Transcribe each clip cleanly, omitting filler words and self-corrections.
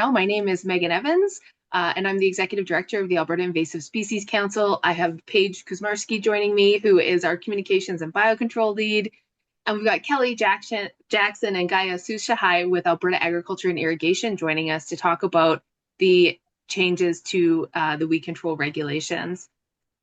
Oh, my name is Megan Evans, and I'm the Executive Director of the Alberta Invasive Species Council. I have Paige Kuzmarski joining me, who is our Communications and Biocontrol Lead. And we've got Kelly Jackson and Gaia Sushahai with Alberta Agriculture and Irrigation joining us to talk about the changes to the weed control regulations.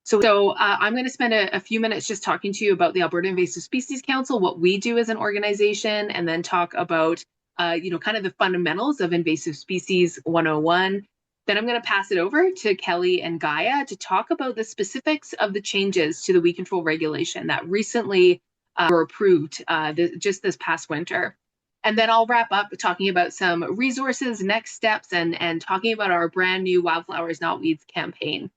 So I'm going to spend a few minutes just talking to you about the Alberta Invasive Species Council, what we do as an organization, and then talk about kind of the fundamentals of Invasive Species 101. Then I'm going to pass it over to Kelly and Gaia to talk about the specifics of the changes to the weed control regulation that recently were approved just this past winter. And then I'll wrap up talking about some resources, next steps, and talking about our brand new Wildflowers Not Weeds campaign.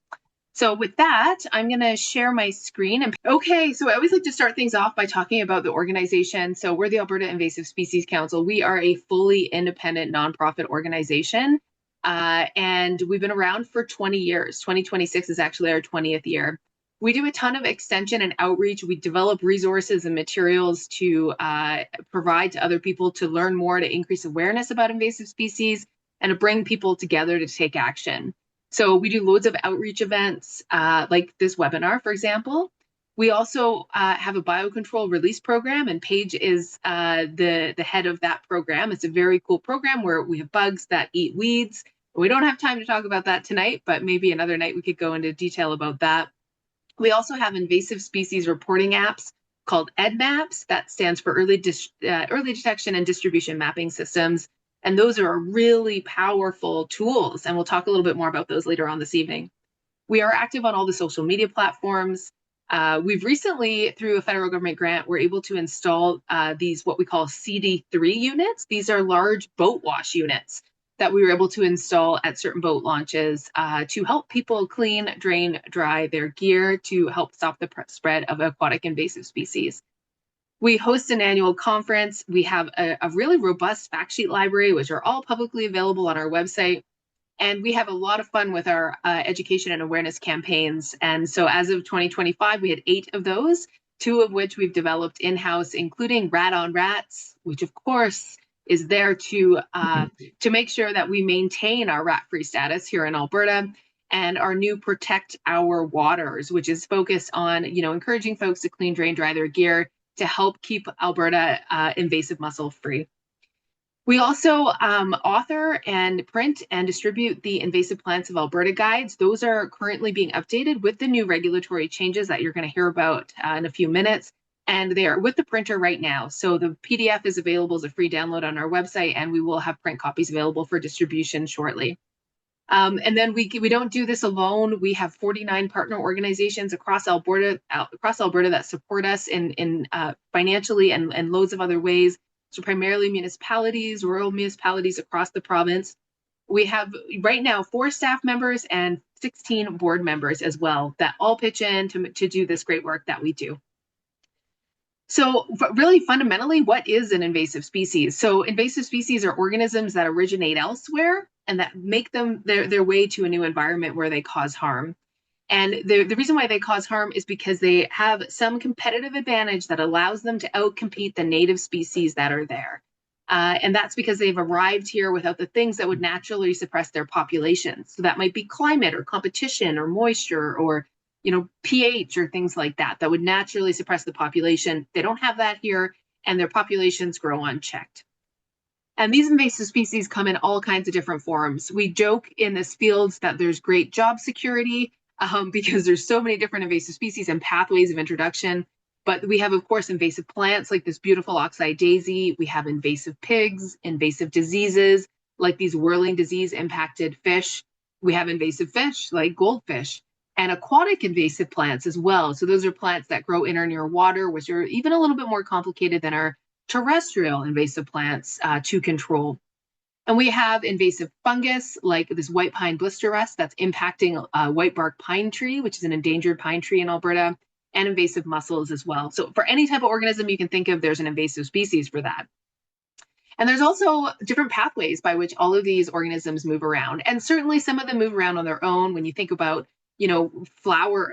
So with that, I'm going to share my screen. Okay, so I always like to start things off by talking about the organization. So we're the Alberta Invasive Species Council. We are a fully independent nonprofit organization, and we've been around for 20 years. 2026 is actually our 20th year. We do a ton of extension and outreach. We develop resources and materials to provide to other people to learn more, to increase awareness about invasive species, and to bring people together to take action. So we do loads of outreach events like this webinar, for example. We also have a biocontrol release program, and Paige is the head of that program. It's a very cool program where we have bugs that eat weeds. We don't have time to talk about that tonight, but maybe another night we could go into detail about that. We also have invasive species reporting apps called EDMAPs. That stands for Early Detection and Distribution Mapping Systems. And those are really powerful tools, and we'll talk a little bit more about those later on this evening. We are active on all the social media platforms. We've recently, through a federal government grant, we're able to install these what we call CD3 units. These are large boat wash units that we were able to install at certain boat launches to help people clean, drain, dry their gear to help stop the spread of aquatic invasive species. We host an annual conference. We have a really robust fact sheet library, which are all publicly available on our website. And we have a lot of fun with our education and awareness campaigns. And so as of 2025, we had 8 of those, 2 of which we've developed in-house, including Rat on Rats, which of course is there to make sure that we maintain our rat-free status here in Alberta, and our new Protect Our Waters, which is focused on encouraging folks to clean, drain, dry their gear to help keep Alberta invasive mussel free. We also author and print and distribute the Invasive Plants of Alberta guides. Those are currently being updated with the new regulatory changes that you're going to hear about in a few minutes. And they are with the printer right now. So the PDF is available as a free download on our website, and we will have print copies available for distribution shortly. And then we don't do this alone. We have 49 partner organizations across Alberta that support us in financially and loads of other ways. So primarily municipalities, rural municipalities across the province. We have right now 4 staff members and 16 board members as well that all pitch in to do this great work that we do. So really fundamentally, what is an invasive species? So invasive species are organisms that originate elsewhere and that make them their way to a new environment where they cause harm. And the reason why they cause harm is because they have some competitive advantage that allows them to outcompete the native species that are there. And that's because they've arrived here without the things that would naturally suppress their populations. So that might be climate or competition or moisture or pH or things like that would naturally suppress the population. They don't have that here, and their populations grow unchecked. And these invasive species come in all kinds of different forms. We joke in this field that there's great job security because there's so many different invasive species and pathways of introduction. But we have, of course, invasive plants like this beautiful oxeye daisy. We have invasive pigs, invasive diseases like these whirling disease impacted fish. We have invasive fish like goldfish, and aquatic invasive plants as well. So those are plants that grow in or near water, which are even a little bit more complicated than our terrestrial invasive plants to control. And we have invasive fungus like this white pine blister rust that's impacting white bark pine tree, which is an endangered pine tree in Alberta, and invasive mussels as well. So for any type of organism you can think of, there's an invasive species for that. And there's also different pathways by which all of these organisms move around. And certainly some of them move around on their own. When you think about flower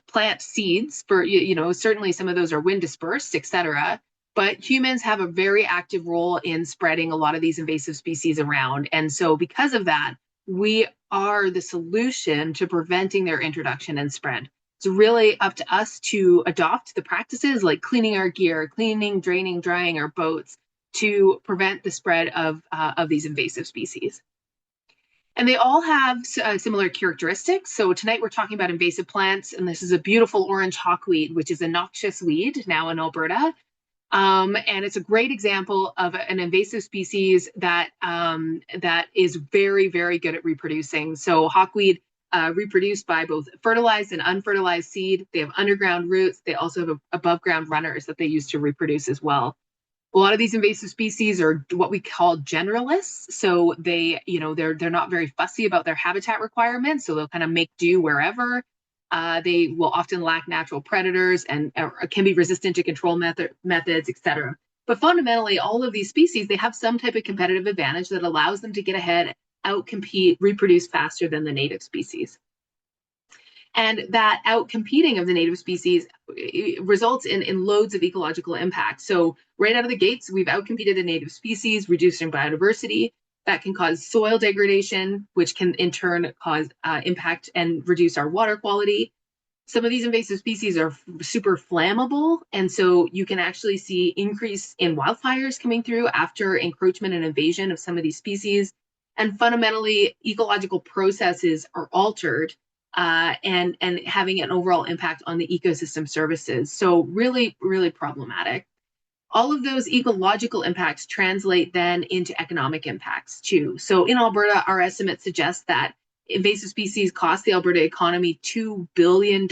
plant seeds, for certainly some of those are wind dispersed, etc. But humans have a very active role in spreading a lot of these invasive species around. And so because of that, we are the solution to preventing their introduction and spread. It's really up to us to adopt the practices like cleaning our gear, cleaning, draining, drying our boats to prevent the spread of these invasive species. And they all have similar characteristics. So tonight we're talking about invasive plants, and this is a beautiful orange hawkweed, which is a noxious weed now in Alberta. And it's a great example of an invasive species that is very, very good at reproducing. So hawkweed reproduce by both fertilized and unfertilized seed. They have underground roots. They also have above ground runners that they use to reproduce as well. A lot of these invasive species are what we call generalists. So they're not very fussy about their habitat requirements. So they'll kind of make do wherever. They will often lack natural predators and can be resistant to control methods, etc. But fundamentally, all of these species, they have some type of competitive advantage that allows them to get ahead, outcompete, reproduce faster than the native species. And that outcompeting of the native species results in loads of ecological impact. So right out of the gates, we've outcompeted the native species, reducing biodiversity. That can cause soil degradation, which can in turn cause impact and reduce our water quality. Some of these invasive species are super flammable, and so you can actually see increase in wildfires coming through after encroachment and invasion of some of these species. And fundamentally, ecological processes are altered and having an overall impact on the ecosystem services. So really, really problematic. All of those ecological impacts translate then into economic impacts too. So in Alberta, our estimates suggest that invasive species cost the Alberta economy $2 billion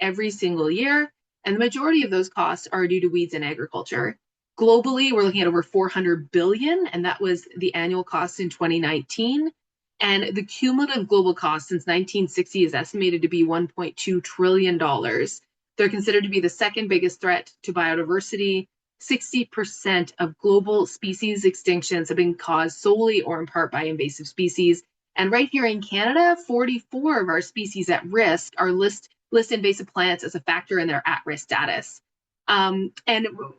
every single year, and the majority of those costs are due to weeds and agriculture. Globally, we're looking at over $400 billion, and that was the annual cost in 2019. And the cumulative global cost since 1960 is estimated to be $1.2 trillion. They're considered to be the second biggest threat to biodiversity. 60% of global species extinctions have been caused solely or in part by invasive species. And right here in Canada, 44 of our species at risk are list invasive plants as a factor in their at-risk status.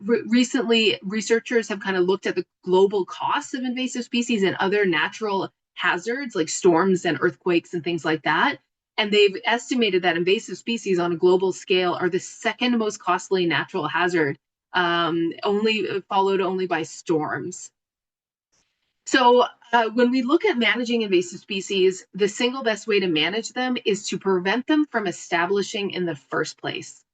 Recently, researchers have kind of looked at the global costs of invasive species and other natural hazards like storms and earthquakes and things like that. And they've estimated that invasive species on a global scale are the second most costly natural hazard, followed only by storms. So when we look at managing invasive species, the single best way to manage them is to prevent them from establishing in the first place.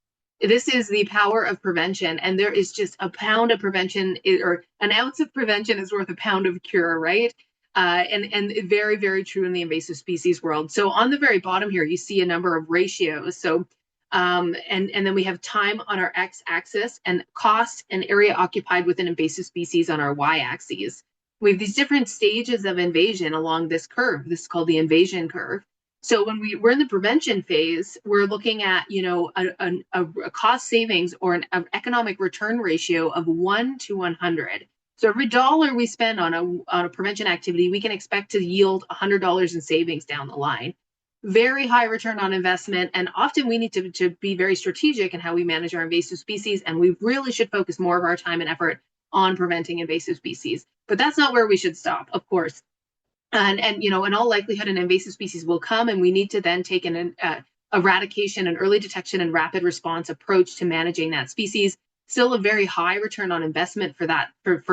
This is the power of prevention, and there is just a pound of prevention, or an ounce of prevention is worth a pound of cure, right? And very, very true in the invasive species world. So on the very bottom here, you see a number of ratios. So and then we have time on our x-axis and cost and area occupied with an invasive species on our y-axis. We have these different stages of invasion along this curve. This is called the invasion curve. So when we're in the prevention phase, we're looking at a cost savings or an economic return ratio of 1 to 100. So every dollar we spend on a prevention activity, we can expect to yield $100 in savings down the line. Very high return on investment, and often we need to be very strategic in how we manage our invasive species, and we really should focus more of our time and effort on preventing invasive species. But that's not where we should stop, of course. And in all likelihood, an invasive species will come, and we need to then take an eradication and early detection and rapid response approach to managing that species. Still a very high return on investment for that for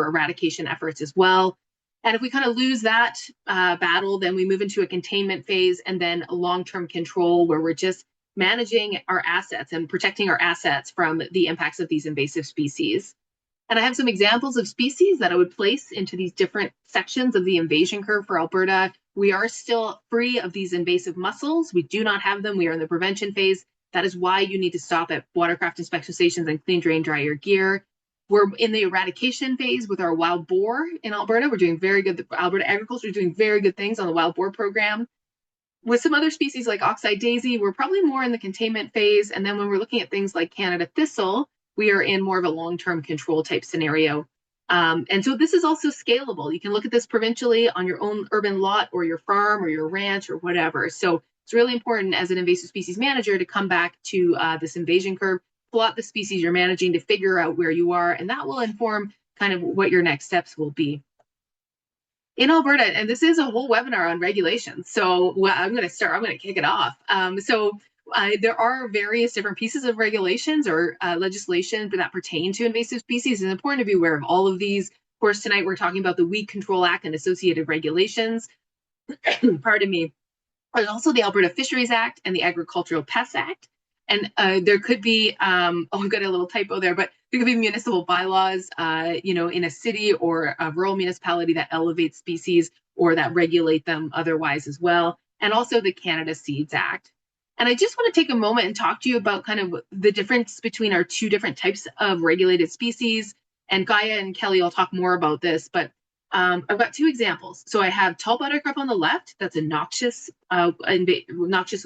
eradication efforts as well. And if we kind of lose that battle, then we move into a containment phase and then a long-term control where we're just managing our assets and protecting our assets from the impacts of these invasive species. And I have some examples of species that I would place into these different sections of the invasion curve for Alberta. We are still free of these invasive mussels. We do not have them. We are in the prevention phase. That is why you need to stop at watercraft inspection stations and clean, drain, dry your gear. We're in the eradication phase with our wild boar in Alberta. We're doing very good. The Alberta agriculture is doing very good things on the wild boar program. With some other species like oxeye daisy, we're probably more in the containment phase. And then when we're looking at things like Canada thistle, we are in more of a long-term control type scenario. And so this is also scalable. You can look at this provincially on your own urban lot or your farm or your ranch or whatever. So it's really important as an invasive species manager to come back to this invasion curve, plot the species you're managing to figure out where you are, and that will inform kind of what your next steps will be. In Alberta, and this is a whole webinar on regulations. So I'm going to kick it off. There are various different pieces of regulations or legislation that pertain to invasive species. It's important to be aware of all of these. Of course, tonight we're talking about the Weed Control Act and associated regulations. Pardon me. There's also the Alberta Fisheries Act and the Agricultural Pests Act. And there could be, I've got a little typo there, but there could be municipal bylaws, in a city or a rural municipality that elevate species or that regulate them otherwise as well. And also the Canada Seeds Act. And I just want to take a moment and talk to you about kind of the difference between our two different types of regulated species. And Gaia and Kelly will talk more about this, but I've got two examples. So I have tall buttercup on the left. That's a noxious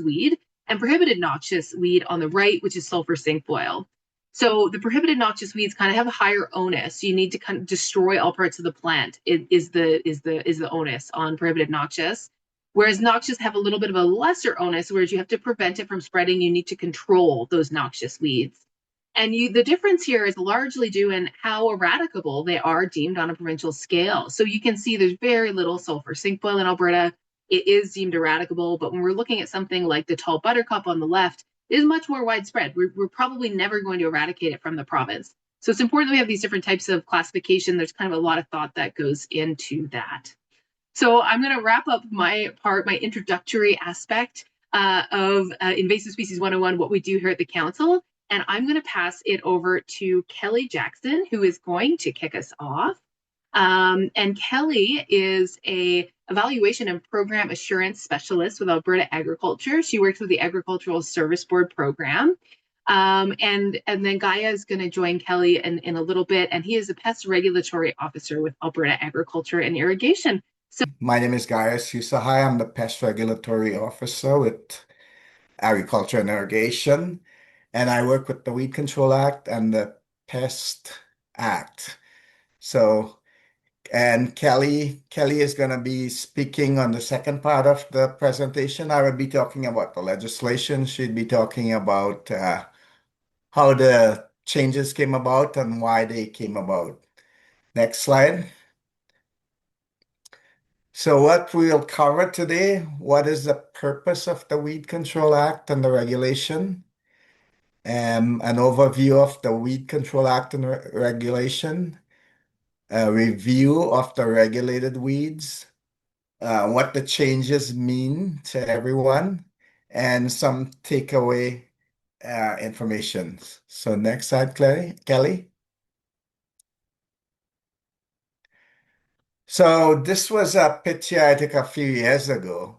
weed, and prohibited noxious weed on the right, which is sulfur cinquefoil. So the prohibited noxious weeds kind of have a higher onus. You need to kind of destroy all parts of the plant. It is the onus on prohibited noxious. Whereas noxious have a little bit of a lesser onus, whereas you have to prevent it from spreading. You need to control those noxious weeds. And the difference here is largely due in how eradicable they are deemed on a provincial scale. So you can see there's very little sulfur cinquefoil in Alberta. It is deemed eradicable, but when we're looking at something like the tall buttercup on the left, it is much more widespread. We're probably never going to eradicate it from the province. So it's important that we have these different types of classification. There's kind of a lot of thought that goes into that. So I'm going to wrap up my introductory aspect of Invasive Species 101, what we do here at the Council. And I'm going to pass it over to Kelly Jackson, who is going to kick us off. And Kelly is a evaluation and program assurance specialist with Alberta Agriculture. She works with the Agricultural Service Board program. And then Gaia is going to join Kelly in a little bit, and he is a pest regulatory officer with Alberta Agriculture and Irrigation. So My name is Gaius Susahai. I'm the pest regulatory officer with Agriculture and Irrigation, and I work with the Weed Control Act and the Pest Act. So, and Kelly is going to be speaking on the second part of the presentation. I will be talking about the legislation. She'd be talking about how the changes came about and why they came about. Next slide. So what we'll cover today, what is the purpose of the Weed Control Act and the regulation? An overview of the Weed Control Act and regulation, a review of the regulated weeds, what the changes mean to everyone, and some takeaway information. So next slide, Kelly. So this was a picture I took a few years ago.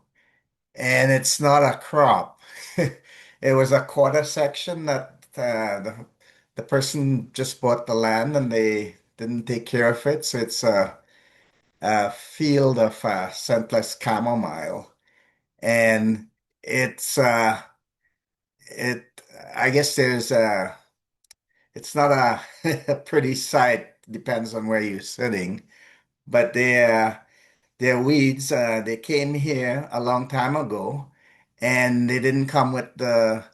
And it's not a crop. It was a quarter section that the person just bought the land and they didn't take care of it. So it's a field of scentless chamomile, and it's it. I guess it's not a pretty sight. Depends on where you're sitting, but they're weeds. They came here a long time ago, and they didn't come with the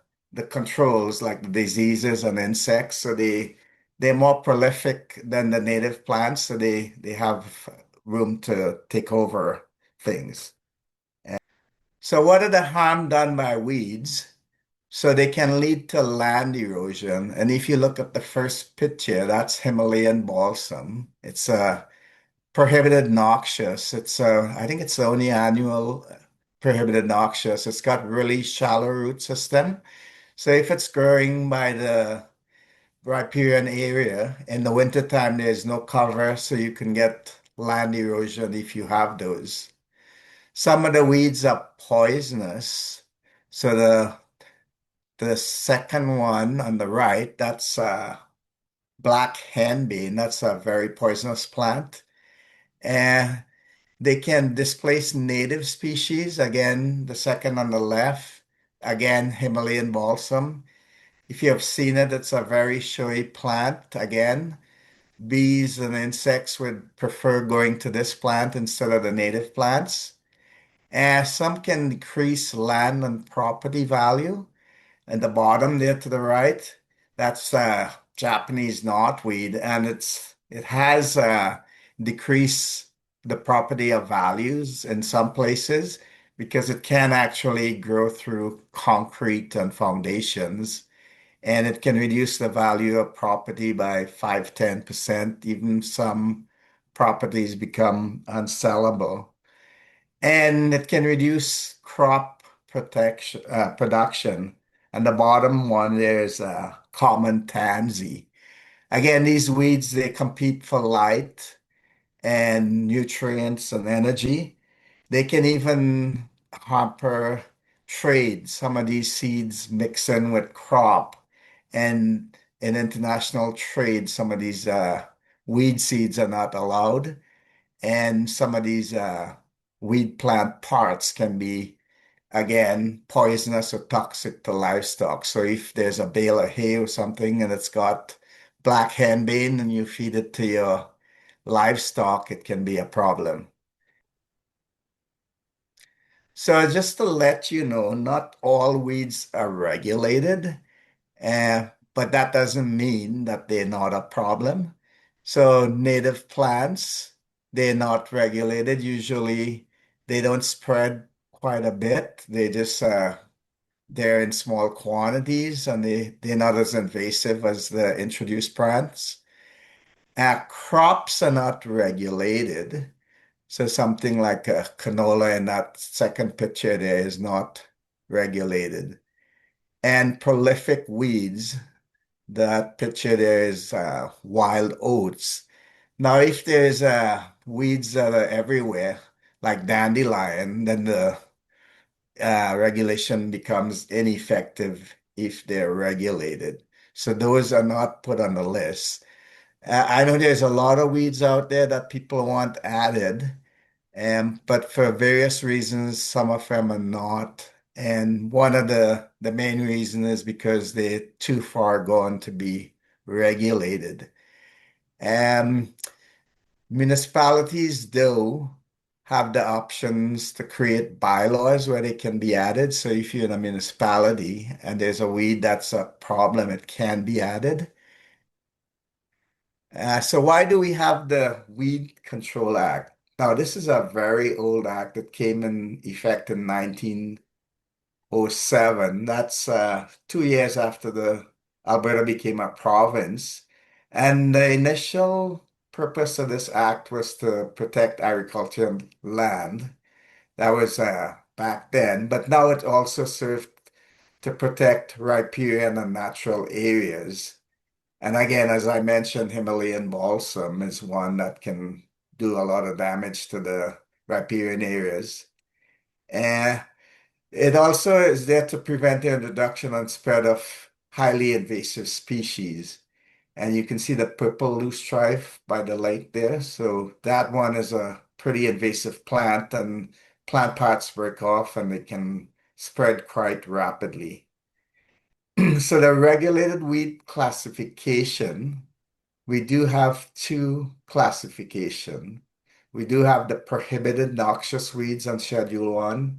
controls like the diseases and insects. So they're more prolific than the native plants. So they have room to take over things. So what are the harm done by weeds? So they can lead to land erosion. And if you look at the first picture, that's Himalayan balsam. It's a prohibited noxious. I think it's the only annual prohibited noxious. It's got really shallow root system. So if it's growing by the riparian area in the wintertime, there's no cover, so you can get land erosion if you have those. Some of the weeds are poisonous. So the second one on the right, that's black henbane. That's a very poisonous plant. And they can displace native species. Again, the second on the left, again, Himalayan balsam. If you have seen it, it's a very showy plant. Again, bees and insects would prefer going to this plant instead of the native plants. And some can decrease land and property value. And the bottom there to the right, That's Japanese knotweed, and it has decreased the property of values in some places because it can actually grow through concrete and foundations, and it can reduce the value of property by 5-10%. Even some properties become unsellable. And it can reduce crop protection production. And the bottom one there is common tansy. Again, these weeds they compete for light and nutrients and energy. They can even hamper trade. Some of these seeds mix in with crop, and in international trade, some of these weed seeds are not allowed, and some of these weed plant parts can be, again, poisonous or toxic to livestock. So if there's a bale of hay or something and it's got black henbane and you feed it to your livestock, it can be a problem. So just to let you know, not all weeds are regulated. But that doesn't mean that they're not a problem. So native plants, they're not regulated. Usually they don't spread quite a bit. They're in small quantities and they're not as invasive as the introduced plants. Crops are not regulated. So something like a canola in that second picture there is not regulated. And prolific weeds, that picture there is wild oats. Now, if there's weeds that are everywhere, like dandelion, then the regulation becomes ineffective if they're regulated. So those are not put on the list. I know there's a lot of weeds out there that people want added, but for various reasons, some of them are not. And one of the main reasons is because they're too far gone to be regulated. Um, Municipalities do have the options to create bylaws where they can be added. So if you're in a municipality and there's a weed that's a problem, it can be added. So why do we have the Weed Control Act? Now, this is a very old act that came in effect in 1907. That's 2 years after the Alberta became a province. And the initial purpose of this act was to protect agricultural land. That was back then, but now it also served to protect riparian and natural areas. And again, as I mentioned, Himalayan balsam is one that can do a lot of damage to the riparian areas. And it also is there to prevent the introduction and spread of highly invasive species. And you can see the purple loosestrife by the lake there. So that one is a pretty invasive plant, and plant parts break off and they can spread quite rapidly. So the regulated weed classification, we do have two classification. We do have the prohibited noxious weeds on Schedule 1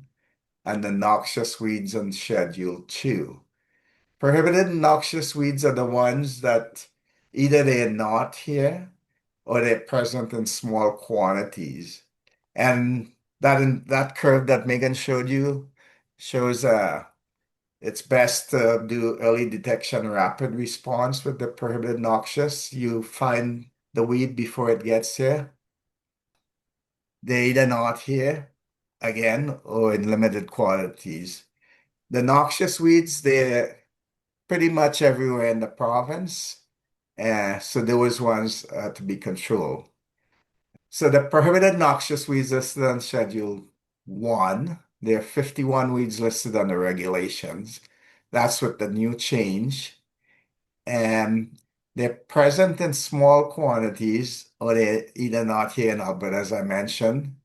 and the noxious weeds on Schedule 2. Prohibited noxious weeds are the ones that either they're not here or they're present in small quantities. And that curve that Megan showed you shows it's best to do early detection, rapid response with the prohibited noxious. You find the weed before it gets here. They're either not here again or in limited quantities. The noxious weeds, they're pretty much everywhere in the province. So those ones to be controlled. So the prohibited noxious weeds listed on Schedule 1, there are 51 weeds listed on the regulations. That's with the new change. And they're present in small quantities, or they're either not here in Alberta, as I mentioned.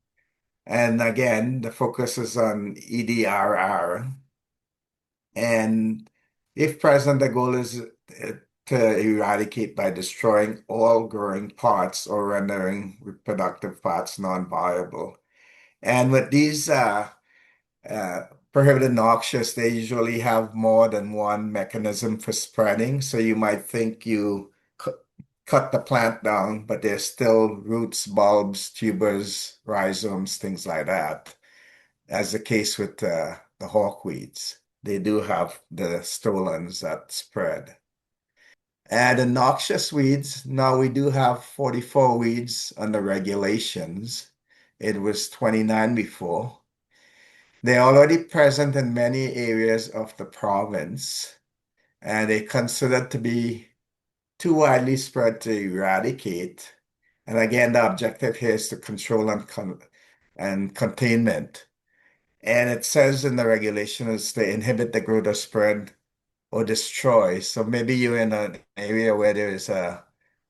And again, the focus is on EDRR. And if present, the goal is to eradicate by destroying all growing parts or rendering reproductive parts non-viable. And with these uh, prohibited noxious, they usually have more than one mechanism for spreading. So you might think you cut the plant down, but there's still roots, bulbs, tubers, rhizomes, things like that. As the case with the hawkweeds, they do have the stolons that spread. And the noxious weeds, now we do have 44 weeds under regulations. It was 29 before. They're already present in many areas of the province, and they're considered to be too widely spread to eradicate. And again, the objective here is to control and containment. And it says in the regulation is to inhibit the growth or spread or destroy. So maybe you're in an area where there is a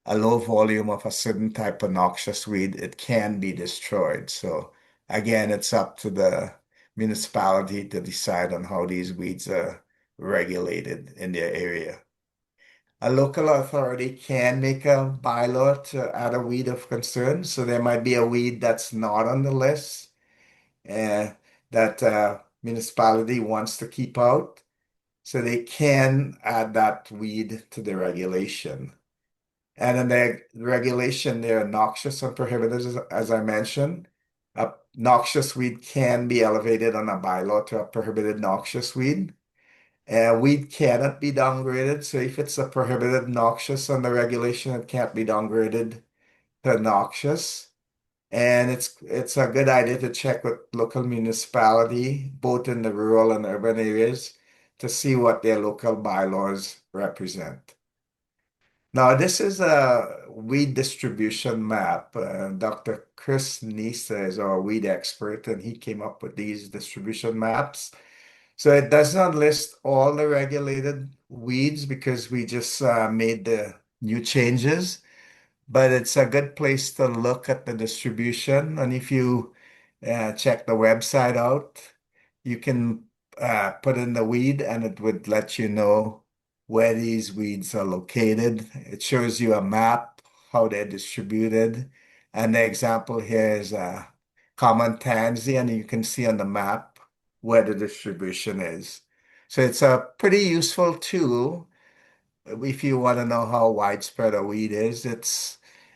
low volume of a certain type of noxious weed, it can be destroyed. So again, it's up to the municipality to decide on how these weeds are regulated in their area. A local authority can make a bylaw to add a weed of concern. So there might be a weed that's not on the list that municipality wants to keep out. So they can add that weed to the regulation. And in the regulation, they're noxious and prohibited, as I mentioned. A noxious weed can be elevated on a bylaw to a prohibited noxious weed. Weed cannot be downgraded. So if it's a prohibited noxious on the regulation, it can't be downgraded to noxious. And it's a good idea to check with local municipality, both in the rural and urban areas, to see what their local bylaws represent. Now, this is a weed distribution map. Dr. Chris Nisa is our weed expert, and he came up with these distribution maps. So it does not list all the regulated weeds because we just made the new changes, but it's a good place to look at the distribution. And if you check the website out, you can put in the weed and it would let you know where these weeds are located. It shows you a map, how they're distributed. And the example here is common tansy, and you can see on the map where the distribution is. So it's a pretty useful tool if you want to know how widespread a weed is.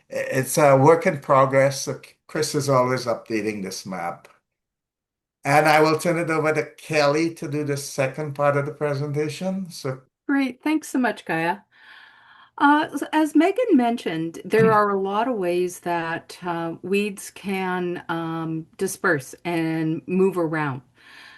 It's a work in progress. So Chris is always updating this map. And I will turn it over to Kelly to do the second part of the presentation. So Great. Thanks so much, Gaia. As Megan mentioned, there are a lot of ways that weeds can disperse and move around.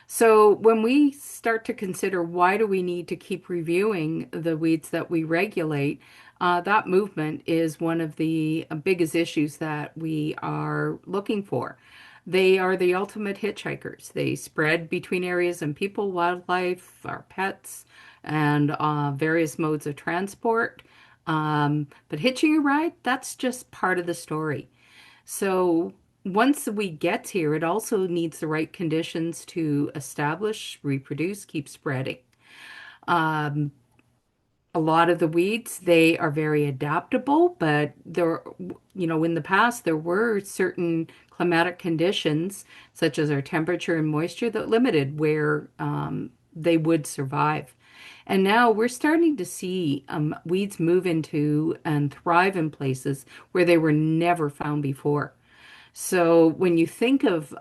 So when we start to consider why do we need to keep reviewing the weeds that we regulate, that movement is one of the biggest issues that we are looking for. They are the ultimate hitchhikers. They spread between areas and people, wildlife, our pets, and various modes of transport. But hitching a ride, that's just part of the story. So once the weed gets here, it also needs the right conditions to establish, reproduce, keep spreading. Um, a lot of the weeds, they are very adaptable, but in the past, there were certain climatic conditions, such as our temperature and moisture, that limited where they would survive. And now we're starting to see weeds move into and thrive in places where they were never found before. So when you think of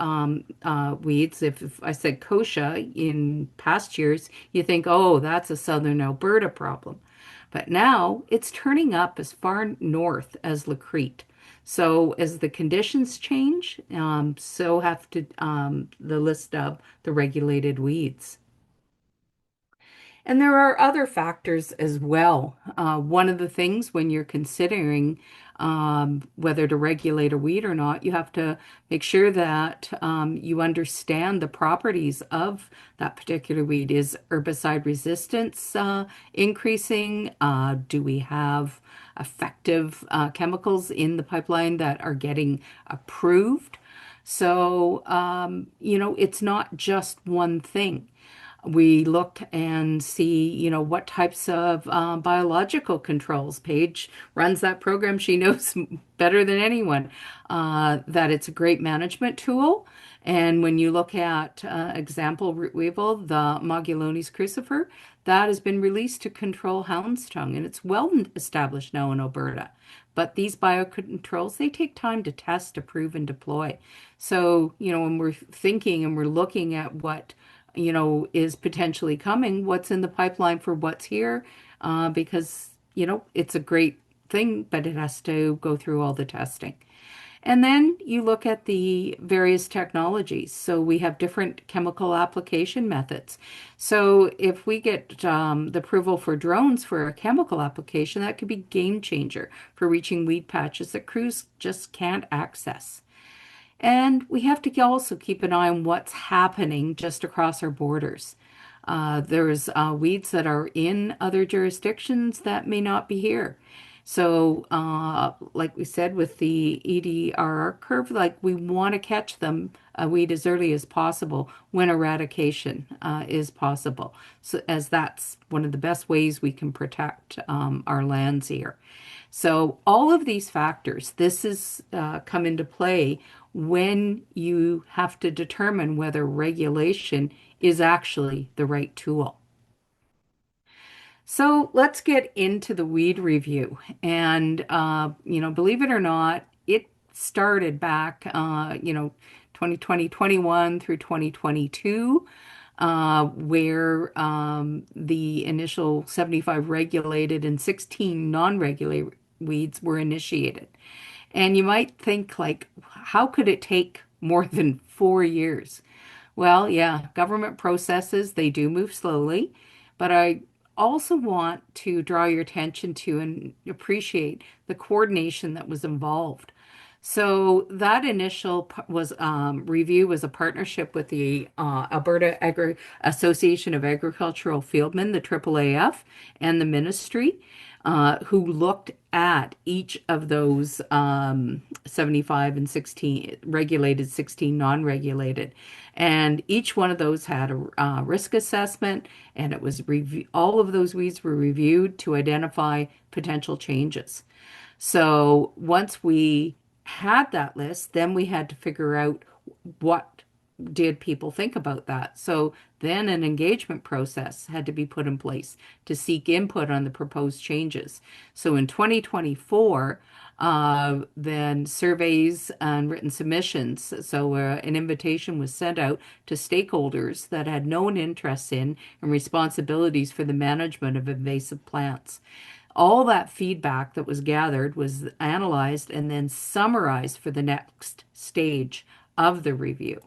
weeds, if I said kochia in past years, you think, oh, that's a southern Alberta problem. But now it's turning up as far north as Lacrete. So as the conditions change, so have to the list of the regulated weeds. And there are other factors as well. One of the things when you're considering whether to regulate a weed or not, you have to make sure that you understand the properties of that particular weed. Is herbicide resistance increasing? Do we have effective chemicals in the pipeline that are getting approved? So, it's not just one thing. We look and see, what types of biological controls. Paige runs that program. She knows better than anyone that it's a great management tool. And when you look at example root weevil, the Magulones crucifer, that has been released to control houndstone, and it's well established now in Alberta. But these biocontrols, they take time to test, approve, and deploy. So, when we're thinking and we're looking at what is potentially coming, what's in the pipeline for what's here, because, it's a great thing, but it has to go through all the testing. And then you look at the various technologies. So we have different chemical application methods. So if we get the approval for drones for a chemical application, that could be game changer for reaching weed patches that crews just can't access. And we have to also keep an eye on what's happening just across our borders. There's weeds that are in other jurisdictions that may not be here. So, like we said, with the EDRR curve, like we want to catch them weed as early as possible when eradication is possible. So, as that's one of the best ways we can protect our lands here. So all of these factors, this is come into play when you have to determine whether regulation is actually the right tool. So let's get into the weed review. And, believe it or not, it started back, 2020, 21 through 2022, where the initial 75 regulated and 16 non-regulated weeds were initiated. And you might think, like, how could it take more than 4 years? Well, yeah, government processes, they do move slowly, but I also want to draw your attention to and appreciate the coordination that was involved. So that initial review was a partnership with the Alberta Association of Agricultural Fieldmen, the AAAF, and the ministry, who looked at each of those 75 and 16 regulated, 16 non-regulated. And each one of those had a risk assessment, and it was all of those weeds were reviewed to identify potential changes. So once we had that list, then we had to figure out what did people think about that. So then an engagement process had to be put in place to seek input on the proposed changes. So in 2024, then surveys and written submissions. So an invitation was sent out to stakeholders that had known interests in and responsibilities for the management of invasive plants. All that feedback that was gathered was analyzed and then summarized for the next stage of the review.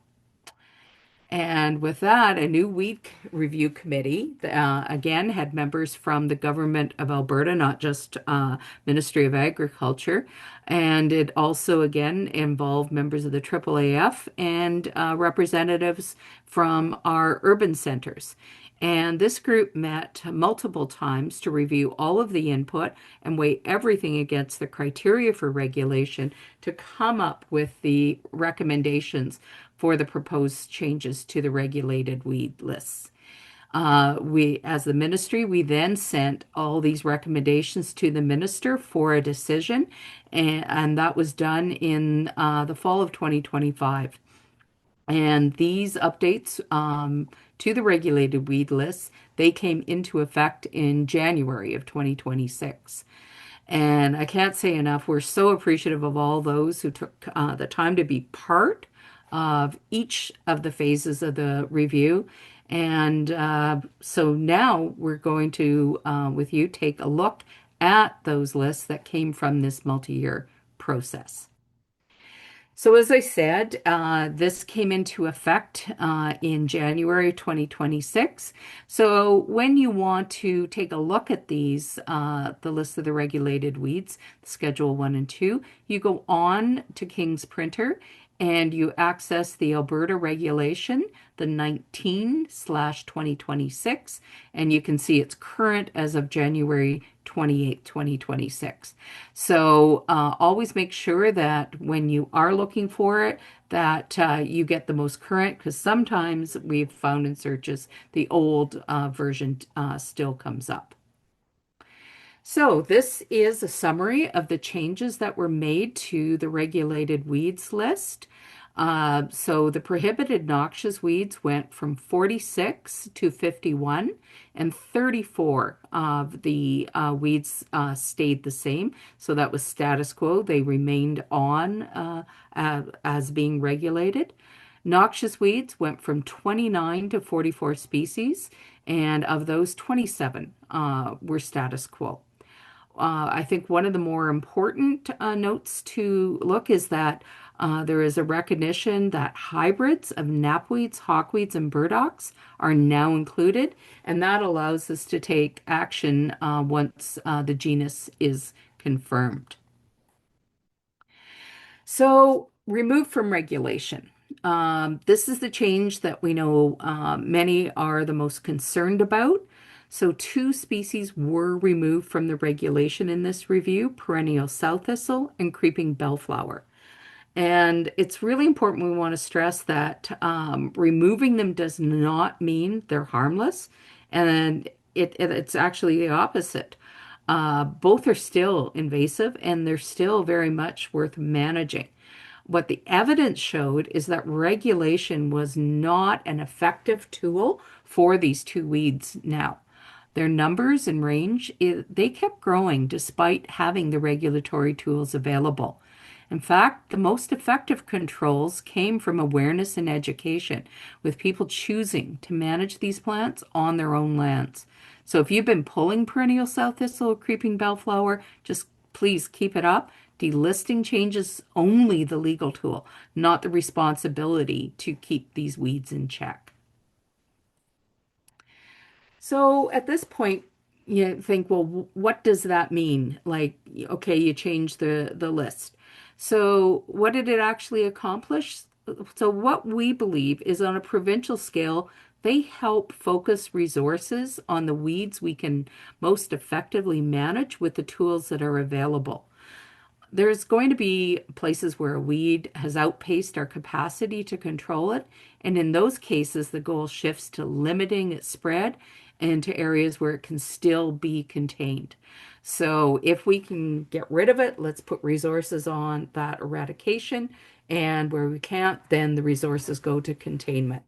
And with that, a new weed review committee, again, had members from the government of Alberta, not just Ministry of Agriculture. And it also, again, involved members of the AAAF and representatives from our urban centers. And this group met multiple times to review all of the input and weigh everything against the criteria for regulation to come up with the recommendations for the proposed changes to the regulated weed lists. As the ministry, we then sent all these recommendations to the minister for a decision, and that was done in the fall of 2025. And these updates to the regulated weed lists, they came into effect in January of 2026. And I can't say enough, we're so appreciative of all those who took the time to be part of each of the phases of the review. And so now we're going to, with you, take a look at those lists that came from this multi-year process. So as I said, this came into effect in January 2026. So when you want to take a look at these, the list of the regulated weeds, Schedule 1 and 2, you go on to King's Printer and you access the Alberta regulation, the 19/2026, and you can see it's current as of January 28th, 2026. So always make sure that when you are looking for it, that you get the most current, because sometimes we've found in searches the old version still comes up. So this is a summary of the changes that were made to the regulated weeds list. So the prohibited noxious weeds went from 46 to 51, and 34 of the weeds stayed the same. So that was status quo. They remained on as being regulated. Noxious weeds went from 29 to 44 species, and of those, 27 were status quo. I think one of the more important notes to look is that there is a recognition that hybrids of knapweeds, hawkweeds, and burdocks are now included, and that allows us to take action once the genus is confirmed. So, removed from regulation. This is the change that we know many are the most concerned about. So, two species were removed from the regulation in this review, perennial sow thistle and creeping bellflower. And it's really important, we want to stress that removing them does not mean they're harmless. And it's actually the opposite. Both are still invasive and they're still very much worth managing. What the evidence showed is that regulation was not an effective tool for these two weeds now. Their numbers and range, they kept growing despite having the regulatory tools available. In fact, the most effective controls came from awareness and education, with people choosing to manage these plants on their own lands. So if you've been pulling perennial sow thistle or creeping bellflower, just please keep it up. Delisting changes only the legal tool, not the responsibility to keep these weeds in check. So at this point, you think, well, what does that mean? Like, okay, you change the list. So what did it actually accomplish? So what we believe is on a provincial scale, they help focus resources on the weeds we can most effectively manage with the tools that are available. There's going to be places where a weed has outpaced our capacity to control it. And in those cases, the goal shifts to limiting its spread into areas where it can still be contained. So if we can get rid of it, let's put resources on that eradication. And where we can't, then the resources go to containment.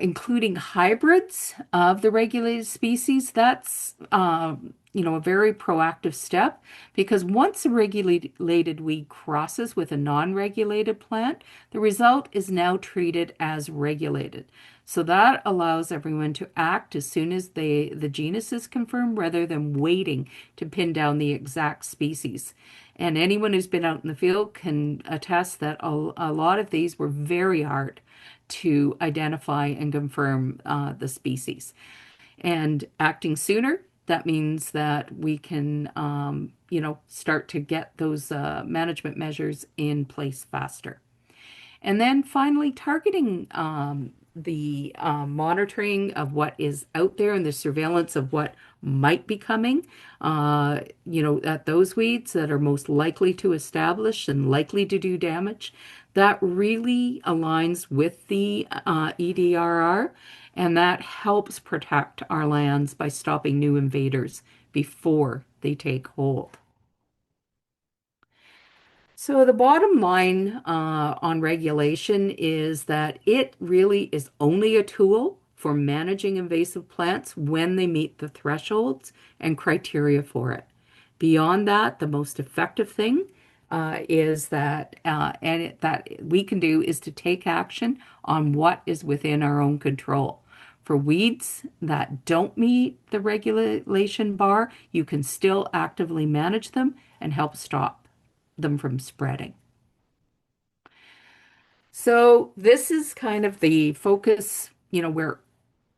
Including hybrids of the regulated species. That's a very proactive step, because once a regulated weed crosses with a non-regulated plant, the result is now treated as regulated. So that allows everyone to act as soon as the genus is confirmed, rather than waiting to pin down the exact species. And anyone who's been out in the field can attest that a lot of these were very hard to identify and confirm the species. And acting sooner, that means that we can, start to get those management measures in place faster. And then finally, targeting the monitoring of what is out there and the surveillance of what might be coming, at those weeds that are most likely to establish and likely to do damage. That really aligns with the EDRR, and that helps protect our lands by stopping new invaders before they take hold. So the bottom line on regulation is that it really is only a tool for managing invasive plants when they meet the thresholds and criteria for it. Beyond that, the most effective thing is that that we can do is to take action on what is within our own control. For weeds that don't meet the regulation bar, you can still actively manage them and help stop them from spreading. So this is kind of the focus, where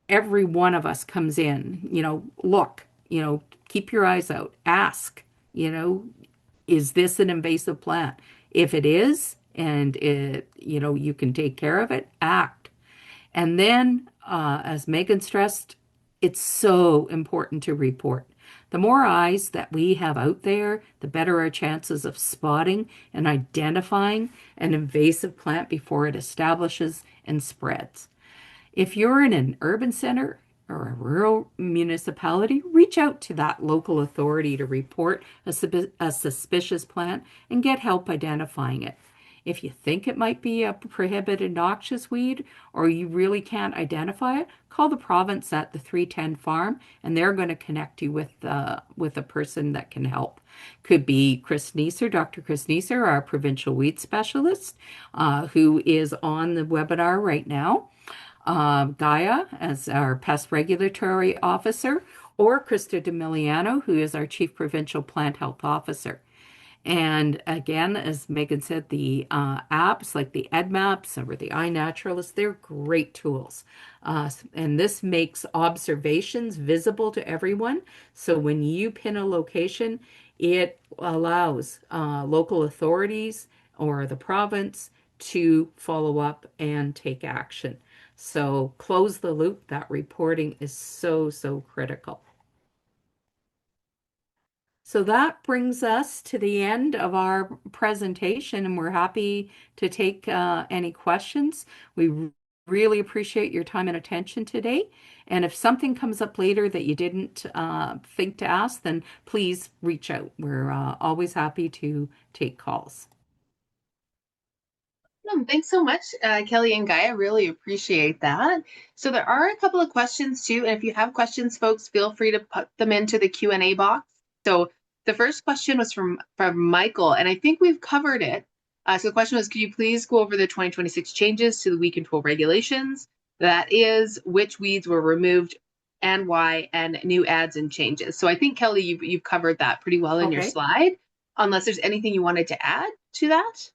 every one of us comes in. Look, keep your eyes out, ask, is this an invasive plant? If it is, and you can take care of it, act. And then, as Megan stressed, it's so important to report. The more eyes that we have out there, the better our chances of spotting and identifying an invasive plant before it establishes and spreads. If you're in an urban center or a rural municipality, reach out to that local authority to report a suspicious plant and get help identifying it. If you think it might be a prohibited noxious weed or you really can't identify it, call the province at the 310 farm and they're going to connect you with a person that can help. Could be Chris Neeser, Dr. Chris Neeser, our provincial weed specialist, who is on the webinar right now. Gaia as our pest regulatory officer, or Krista DeMiliano, who is our chief provincial plant health officer. And again, as Megan said, the apps like the EdMaps or the iNaturalist, they're great tools. And this makes observations visible to everyone. So when you pin a location, it allows local authorities or the province to follow up and take action. So close the loop. That reporting is so, so critical. So that brings us to the end of our presentation, and we're happy to take any questions. We really appreciate your time and attention today. And if something comes up later that you didn't think to ask, then please reach out. We're always happy to take calls. Thanks so much, Kelly and Guy. I really appreciate that. So there are a couple of questions too, and if you have questions, folks, feel free to put them into the Q&A box. So the first question was from Michael, and I think we've covered it. So the question was, could you please go over the 2026 changes to the weed control regulations? That is, which weeds were removed and why, and new adds and changes. So I think, Kelly, you've covered that pretty well in your slide, unless there's anything you wanted to add to that.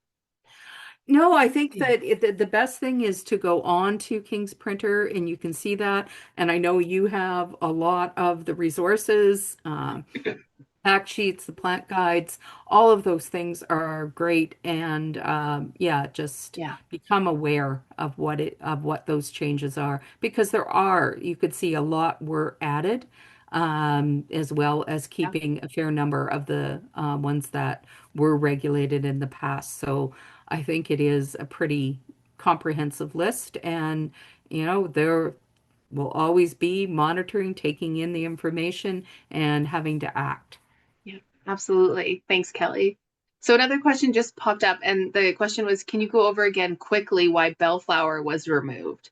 No, I think that the best thing is to go on to King's Printer and you can see that. And I know you have a lot of the resources, fact sheets, the plant guides, all of those things are great. And just become aware of what those changes are, because you could see a lot were added, as well as keeping a fair number of the ones that were regulated in the past. So I think it is a pretty comprehensive list, and there will always be monitoring, taking in the information, and having to act. Yeah, absolutely. Thanks, Kelly. So another question just popped up, and the question was, can you go over again quickly why bellflower was removed?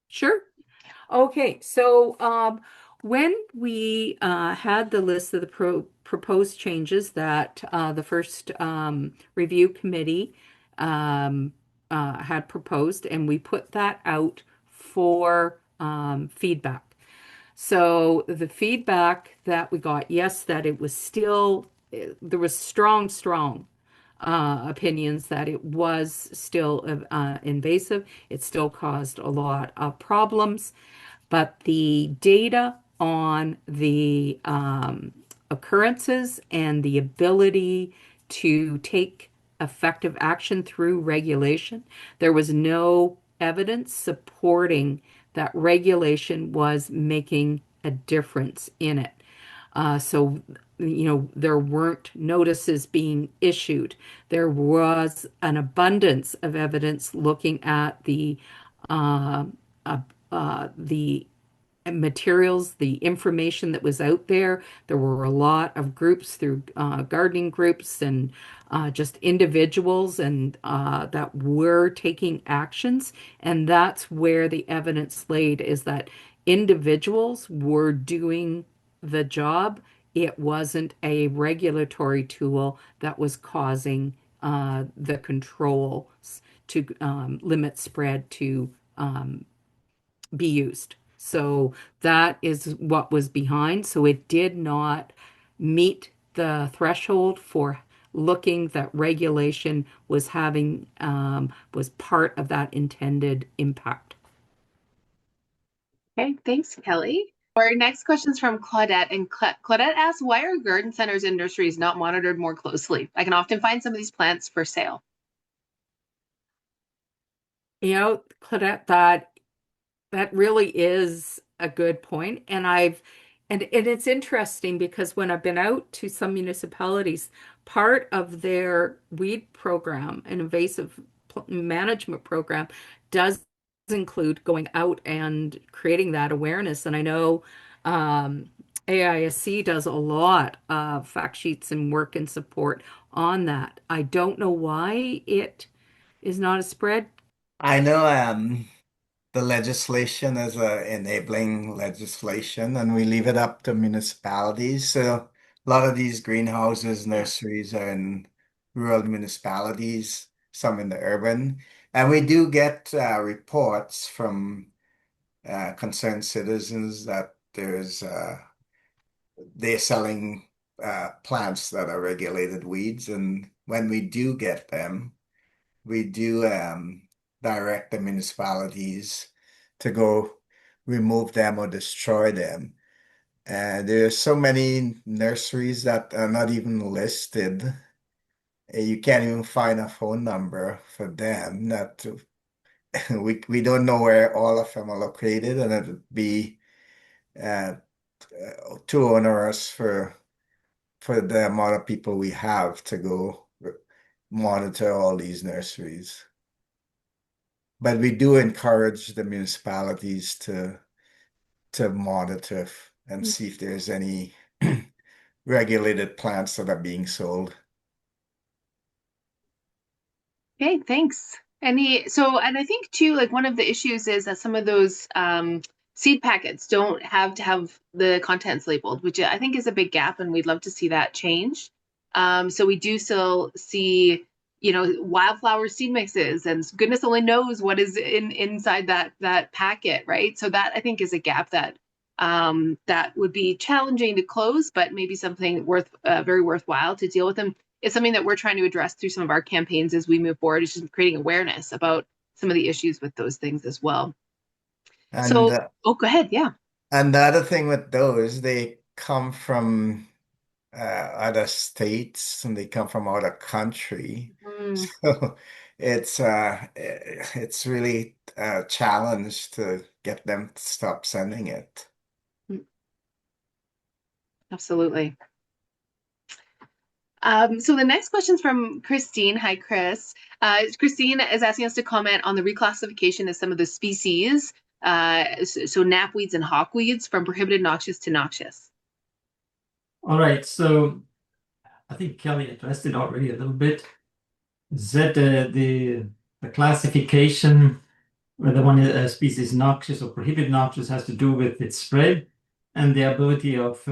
Sure. Okay, so when we had the list of the proposed changes that the first review committee had proposed, and we put that out for feedback. So the feedback that we got, yes, that it was still, there was strong opinions that it was still invasive. It still caused a lot of problems. But the data on the occurrences and the ability to take effective action through regulation, there was no evidence supporting that regulation was making a difference in it. So, there weren't notices being issued. There was an abundance of evidence looking at the materials, the information that was out there. There were a lot of groups through gardening groups and just individuals and that were taking actions. And that's where the evidence laid, is that individuals were doing the job. It wasn't a regulatory tool that was causing the controls to limit spread to be used. So that is what was behind. So it did not meet the threshold for looking that regulation was having, was part of that intended impact. Okay, thanks, Kelly. Our next question is from Claudette, and Claudette asks, why are garden centers and nurseries not monitored more closely? I can often find some of these plants for sale. Claudette, that really is a good point. And it's interesting because when I've been out to some municipalities, part of their weed program, an invasive management program, does include going out and creating that awareness. And I know AISC does a lot of fact sheets and work and support on that. I don't know why it is not a spread. I know the legislation is a enabling legislation, and we leave it up to municipalities. So a lot of these greenhouses, Yeah. nurseries are in rural municipalities, some in the urban. And we do get reports from concerned citizens that they're selling plants that are regulated weeds. And when we do get them, we do direct the municipalities to go remove them or destroy them. And there's so many nurseries that are not even listed. You can't even find a phone number for them. That we don't know where all of them are located, and it would be uh, too onerous for the amount of people we have to go monitor all these nurseries. But we do encourage the municipalities to monitor and see if there's any regulated plants that are being sold. Okay, thanks. And I think too, like one of the issues is that some of those seed packets don't have to have the contents labeled, which I think is a big gap, and we'd love to see that change. So we do still see, wildflower seed mixes, and goodness only knows what is inside that packet, right? So that I think is a gap that would be challenging to close, but maybe something very worthwhile to deal with them. It's something that we're trying to address through some of our campaigns as we move forward. It's just creating awareness about some of the issues with those things as well. And So, oh, go ahead. Yeah. and the other thing with those, they come from other states and they come from other country. Mm, So it's really a challenge to get them to stop sending it. absolutely. So the next question's from Christine. Hi, Chris. Christine is asking us to comment on the reclassification of some of the species, so knapweeds and hawkweeds, from prohibited noxious to noxious. All right, so I think Kelly addressed it already a little bit. That the classification, whether one species is noxious or prohibited noxious, has to do with its spread and the ability of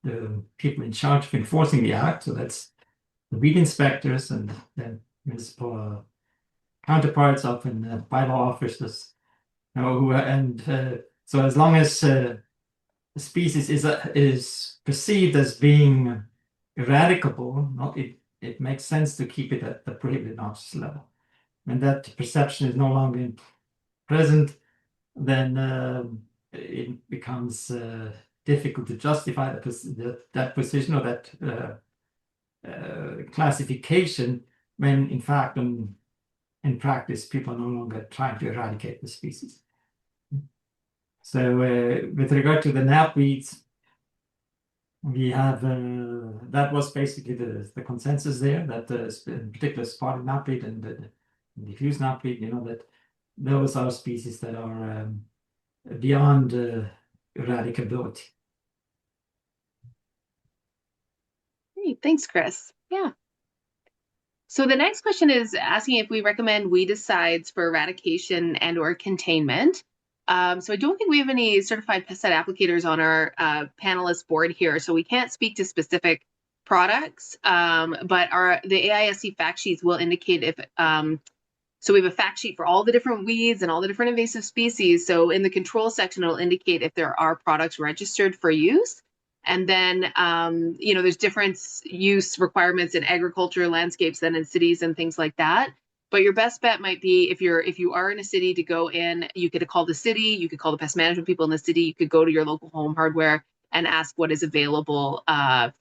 the people in charge of enforcing the act. So that's the weed inspectors and the municipal counterparts, often bylaw officers, so as long as the species is perceived as being eradicable, it makes sense to keep it at the prohibited noxious level. When that perception is no longer present, then it becomes difficult to justify that position or that classification, when in fact in practice people are no longer trying to eradicate the species. So with regard to the knapweeds, we have that was basically the consensus there, that in particular spotted knapweed and the diffuse knapweed, that those are species that are beyond eradicability. Great, thanks, Chris. Yeah. So the next question is asking if we recommend weedicides for eradication and or containment. So I don't think we have any certified pesticide applicators on our panelist board here, so we can't speak to specific products, but the AISC fact sheets will indicate if, so we have a fact sheet for all the different weeds and all the different invasive species. So in the control section, it'll indicate if there are products registered for use. And then, there's different use requirements in agriculture, landscapes than in cities and things like that. But your best bet might be if you are in a city, to go in, you could call the city, you could call the pest management people in the city, you could go to your local home hardware and ask what is available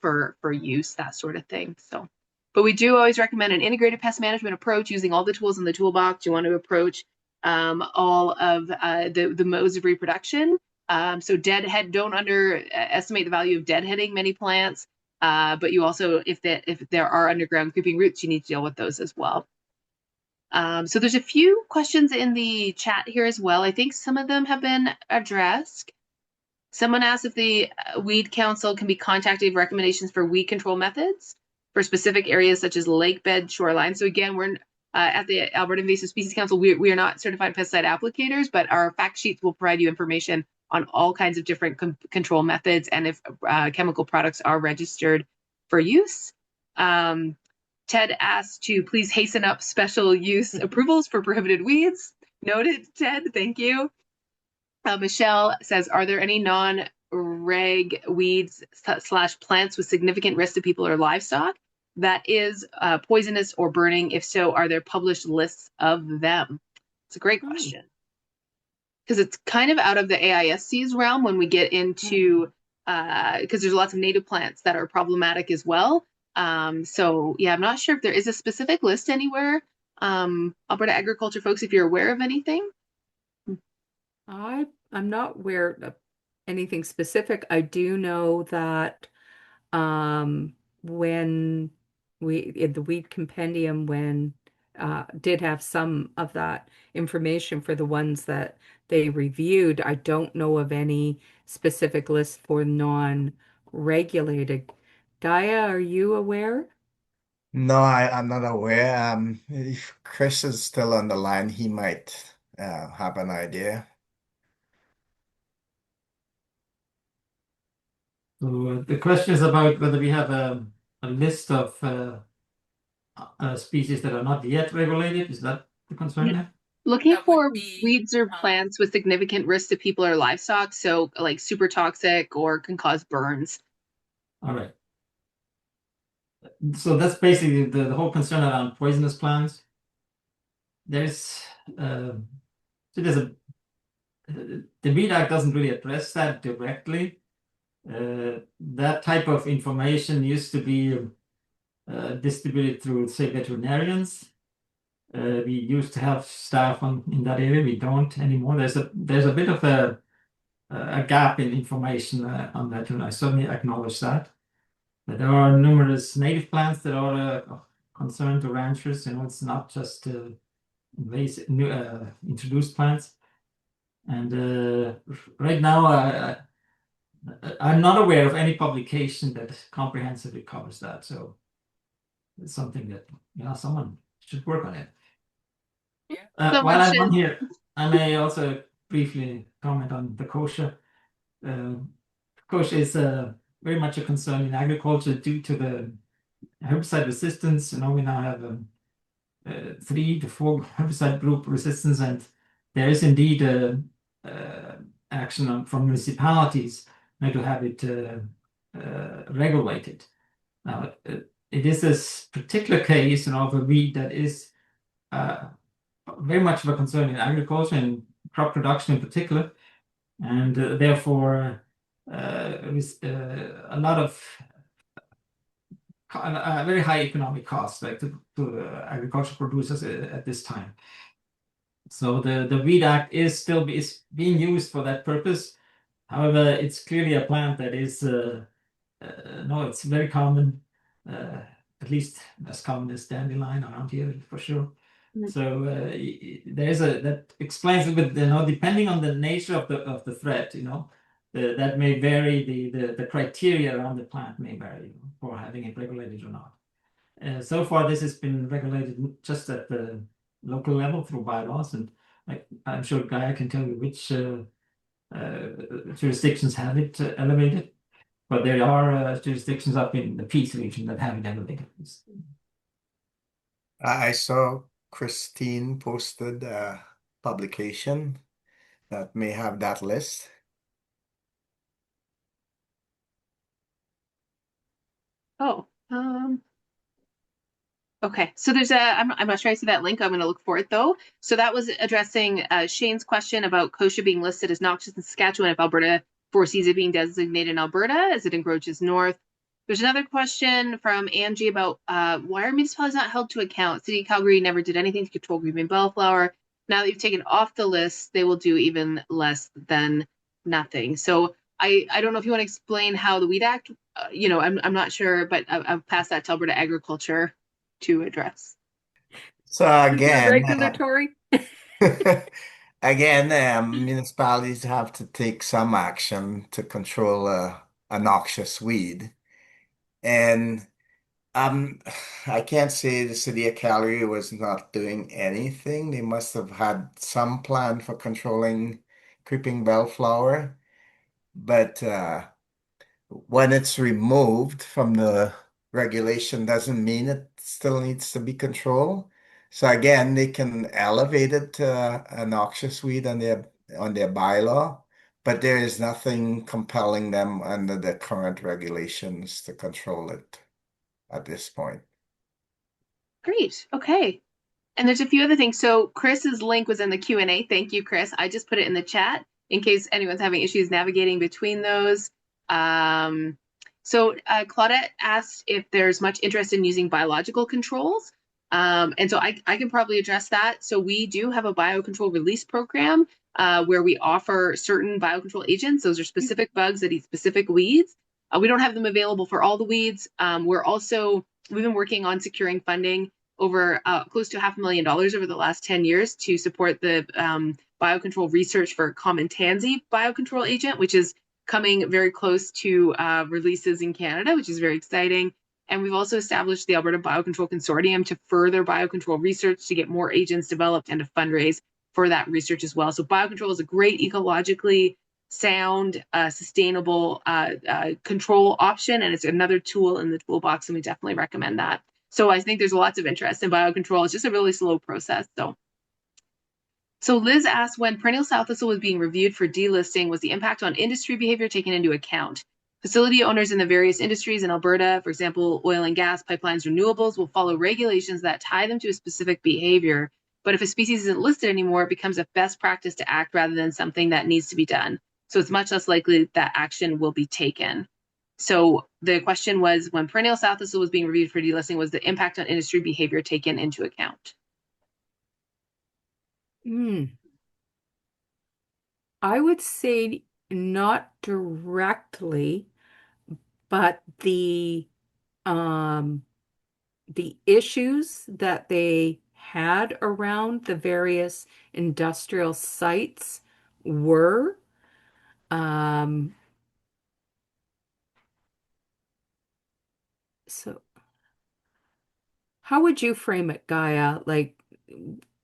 for use, that sort of thing. So, but we do always recommend an integrated pest management approach using all the tools in the toolbox. You want to approach all of the modes of reproduction. So deadhead, don't underestimate the value of deadheading many plants. But you also, if there are underground creeping roots, you need to deal with those as well. So there's a few questions in the chat here as well. I think some of them have been addressed. Someone asked if the Weed Council can be contacted with recommendations for weed control methods for specific areas such as lake bed, shoreline. So again, we're at the Alberta Invasive Species Council, we are not certified pesticide applicators, but our fact sheets will provide you information on all kinds of different control methods and if chemical products are registered for use. Ted asked to please hasten up special use approvals for prohibited weeds. Noted, Ted, thank you. Michelle says, are there any non-reg weeds / plants with significant risk to people or livestock that is poisonous or burning? If so, are there published lists of them? It's a great question. Because it's kind of out of the AISC's realm when we get into, because there's lots of native plants that are problematic as well. So yeah, I'm not sure if there is a specific list anywhere. Alberta agriculture folks, if you're aware of anything. I'm not aware of anything specific. I do know that when in the Weed Compendium, when did have some of that information for the ones that they reviewed, I don't know of any specific list for non-regulated. Gaia, are you aware? No, I'm not aware. If Chris is still on the line, he might have an idea. So the question is about whether we have a list of species that are not yet regulated. Is that the concern there? Looking That would for be, weeds or plants with significant risk to people or livestock, so like super toxic or can cause burns. All right. So that's basically the whole concern around poisonous plants. There's the Weed Act doesn't really address that directly. That type of information used to be distributed through, say, veterinarians. We used to have staff in that area. We don't anymore. There's a bit of a gap in information on that, and I certainly acknowledge that. But there are numerous native plants that are of concern to ranchers. It's not just invasive, introduced plants. And right now, I'm not aware of any publication that comprehensively covers that. So it's something that someone should work on it. So While I'm much on here, I may also briefly comment on the kochia. Kochia is very much a concern in agriculture due to the herbicide resistance. We now have 3 to 4 herbicide group resistance, and there is indeed action from municipalities to have it regulated. Now, it is this particular case of a weed that is very much of a concern in agriculture and crop production in particular, and therefore with a lot of very high economic costs to agricultural producers at this time. So the Weed Act is being used for that purpose. However, it's clearly a plant that is it's very common, at least as common as dandelion around here for sure. So that explains a bit, depending on the nature of the threat, that may vary. The criteria around the plant may vary for having it regulated or not. So far, this has been regulated just at the local level through bylaws, and I'm sure Gaia can tell you which jurisdictions have it elevated, but there are jurisdictions up in the Peace region that have it elevated. I saw Christine posted a publication that may have that list. Oh, okay. So there's I'm not sure I see that link. I'm going to look for it though. So that was addressing Shane's question about kochia being listed as noxious in Saskatchewan if Alberta foresees it being designated in Alberta as it encroaches north. There's another question from Angie about why are municipalities not held to account? City of Calgary never did anything to control creeping bellflower. Now that you've taken off the list, they will do even less than nothing. So I don't know if you want to explain how the Weed Act, I'm not sure, but I'll pass that to Alberta Agriculture to address. So again, Regulatory. again, municipalities have to take some action to control a noxious weed. And um, I can't say the city of Calgary was not doing anything. They must have had some plan for controlling creeping bellflower. But when it's removed from the regulation doesn't mean it still needs to be controlled. So again, they can elevate it to a noxious weed on their bylaw, but there is nothing compelling them under the current regulations to control it at this point. Great. Okay. And there's a few other things. So Chris's link was in the Q&A. Thank you, Chris. I just put it in the chat in case anyone's having issues navigating between those. Claudette asked if there's much interest in using biological controls. And so I can probably address that. So we do have a biocontrol release program where we offer certain biocontrol agents. Those are specific bugs that eat specific weeds. We don't have them available for all the weeds. We've been working on securing funding over close to $500,000 over the last 10 years to support the biocontrol research for common tansy biocontrol agent, which is coming very close to releases in Canada, which is very exciting. And we've also established the Alberta Biocontrol Consortium to further biocontrol research to get more agents developed and to fundraise for that research as well. So biocontrol is a great ecologically sound, sustainable control option, and it's another tool in the toolbox, and we definitely recommend that. So I think there's lots of interest in biocontrol. It's just a really slow process. So Liz asked, when perennial south thistle was being reviewed for delisting, was the impact on industry behavior taken into account? Facility owners in the various industries in Alberta, for example, oil and gas, pipelines, renewables, will follow regulations that tie them to a specific behavior. But if a species isn't listed anymore, it becomes a best practice to act rather than something that needs to be done. So it's much less likely that action will be taken. So the question was, when perennial south thistle was being reviewed for delisting, was the impact on industry behavior taken into account? I would say not directly, but the issues that they had around the various industrial sites were so how would you frame it, Gaia? Like,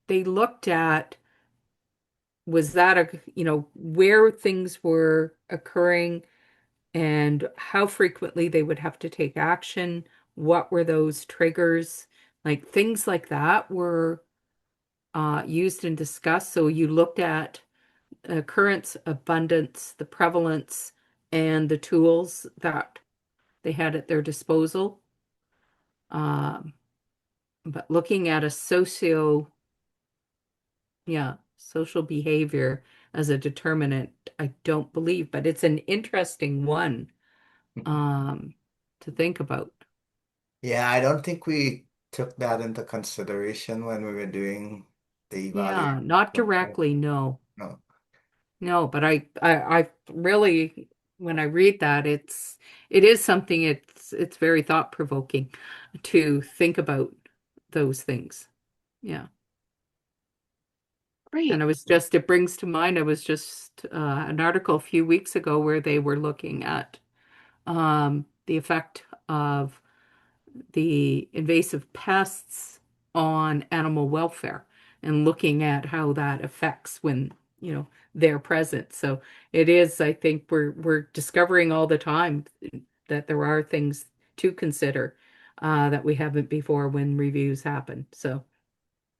they looked at, was that where things were occurring and how frequently they would have to take action? What were those triggers? Like, things like that were used and discussed. So you looked at occurrence, abundance, the prevalence, and the tools that they had at their disposal. But looking at a social behavior as a determinant, I don't believe, but it's an interesting one to think about. Yeah, I don't think we took that into consideration when we were doing the Yeah, evaluation. not directly, no. No. No, but I really, when I read that, it is something, it's very thought-provoking to think about those things. Yeah. Great. And it brings to mind, I was just an article a few weeks ago where they were looking at the effect of the invasive pests on animal welfare and looking at how that affects when, they're present. So it is, I think we're discovering all the time that there are things to consider that we haven't before when reviews happen. So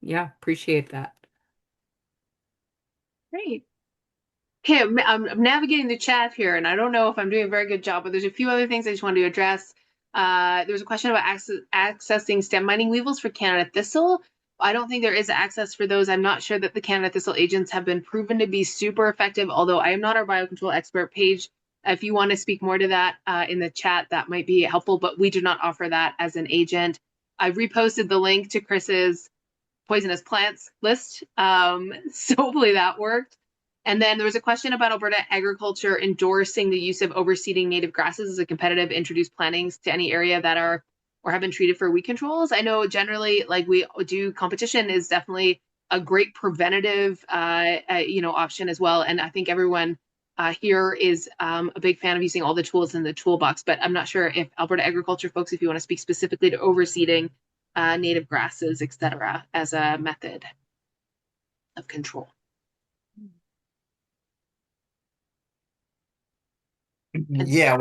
yeah, appreciate that. Great. Okay, I'm navigating the chat here, and I don't know if I'm doing a very good job, but there's a few other things I just wanted to address. There was a question about accessing stem mining weevils for Canada thistle. I don't think there is access for those. I'm not sure that the Canada thistle agents have been proven to be super effective, although I am not our biocontrol expert. Page, if you want to speak more to that in the chat, that might be helpful, but we do not offer that as an agent. I reposted the link to Chris's poisonous plants list. So hopefully that worked. And then there was a question about Alberta agriculture endorsing the use of overseeding native grasses as a competitive introduced plantings to any area that are or have been treated for weed controls. I know generally, like we do, competition is definitely a great preventative, option as well. And I think everyone here is a big fan of using all the tools in the toolbox. But I'm not sure if Alberta agriculture folks, if you want to speak specifically to overseeding native grasses, etc., as a method of control. Yeah,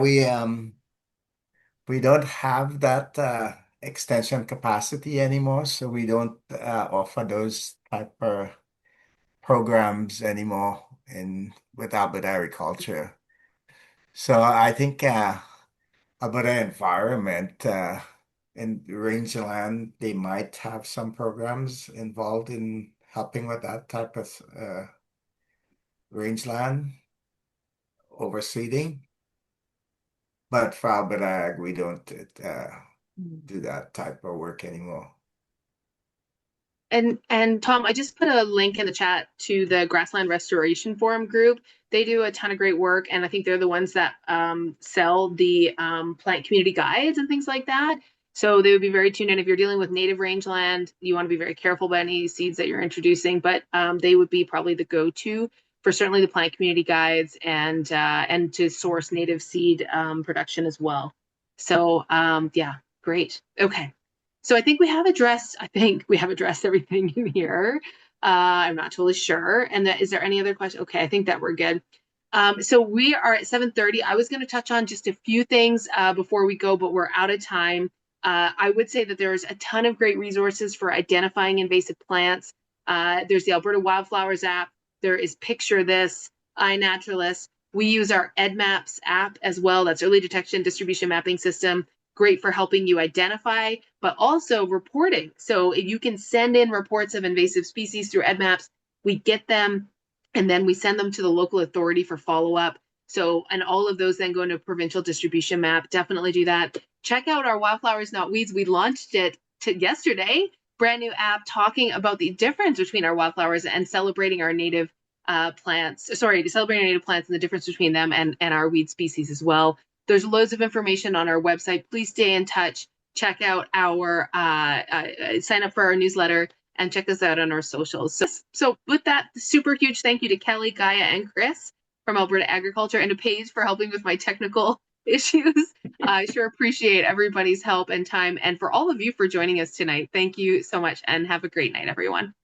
we don't have that extension capacity anymore, so we don't offer those type of programs anymore in with Alberta agriculture. So I think Alberta Environment in rangeland, they might have some programs involved in helping with that type of rangeland overseeding. But for Alberta Ag, we don't do that type of work anymore. And Tom, I just put a link in the chat to the Grassland Restoration Forum group. They do a ton of great work, and I think they're the ones that sell the plant community guides and things like that. So they would be very tuned in. If you're dealing with native rangeland, you want to be very careful about any seeds that you're introducing, but they would be probably the go-to for certainly the plant community guides and to source native seed production as well. So yeah, great. Okay. So I think we have addressed everything in here. I'm not totally sure. And is there any other question? Okay, I think that we're good. So we are at 7:30. I was going to touch on just a few things before we go, but we're out of time. I would say that there's a ton of great resources for identifying invasive plants. There's the Alberta Wildflowers app. There is Picture This, iNaturalist. We use our EdMaps app as well. That's Early Detection Distribution Mapping System. Great for helping you identify, but also reporting. So you can send in reports of invasive species through EdMaps. We get them, and then we send them to the local authority for follow-up. So, and all of those then go into a provincial distribution map. Definitely do that. Check out our Wildflowers Not Weeds. We launched it yesterday. Brand new app talking about the difference between our wildflowers and celebrating our native plants. Sorry, celebrating our native plants and the difference between them and our weed species as well. There's loads of information on our website. Please stay in touch. Check out our sign up for our newsletter and check us out on our socials. So with that, super huge thank you to Kelly, Gaia, and Chris from Alberta Agriculture, and to Paige for helping with my technical issues. I sure appreciate everybody's help and time, and for all of you for joining us tonight. Thank you so much, and have a great night, everyone.